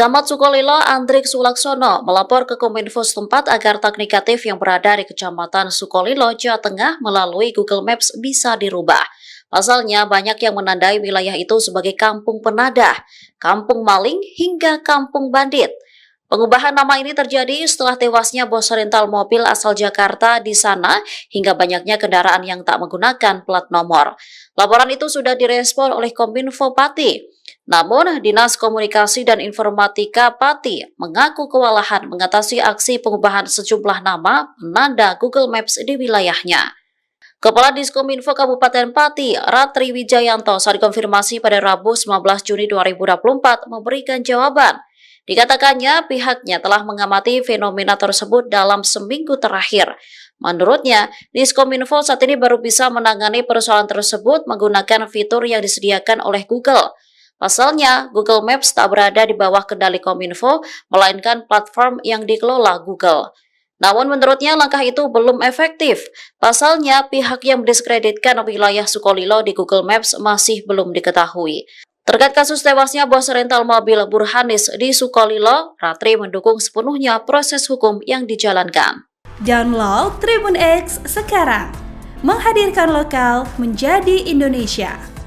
Camat Sukolilo Andrik Sulaksono melapor ke Kominfo setempat agar tag negatif yang berada di Kecamatan Sukolilo, Jawa Tengah melalui Google Maps bisa dirubah. Pasalnya banyak yang menandai wilayah itu sebagai kampung penadah, kampung maling, hingga kampung bandit. Pengubahan nama ini terjadi setelah tewasnya bos rental mobil asal Jakarta di sana hingga banyaknya kendaraan yang tak menggunakan plat nomor. Laporan itu sudah direspon oleh Kominfo Pati. Namun, Dinas Komunikasi dan Informatika Pati mengaku kewalahan mengatasi aksi pengubahan sejumlah nama penanda Google Maps di wilayahnya. Kepala Diskominfo Kabupaten Pati, Ratri Wijayanto, saat dikonfirmasi pada Rabu 19 Juni 2024 memberikan jawaban. Dikatakannya pihaknya telah mengamati fenomena tersebut dalam seminggu terakhir. Menurutnya, Diskominfo saat ini baru bisa menangani persoalan tersebut menggunakan fitur yang disediakan oleh Google. Pasalnya, Google Maps tak berada di bawah kendali Kominfo, melainkan platform yang dikelola Google. Namun menurutnya langkah itu belum efektif. Pasalnya, pihak yang mendiskreditkan wilayah Sukolilo di Google Maps masih belum diketahui. Terkait kasus tewasnya bos rental mobil Burhanis di Sukolilo, Ratri mendukung sepenuhnya proses hukum yang dijalankan. Download Tribun X sekarang, menghadirkan lokal menjadi Indonesia.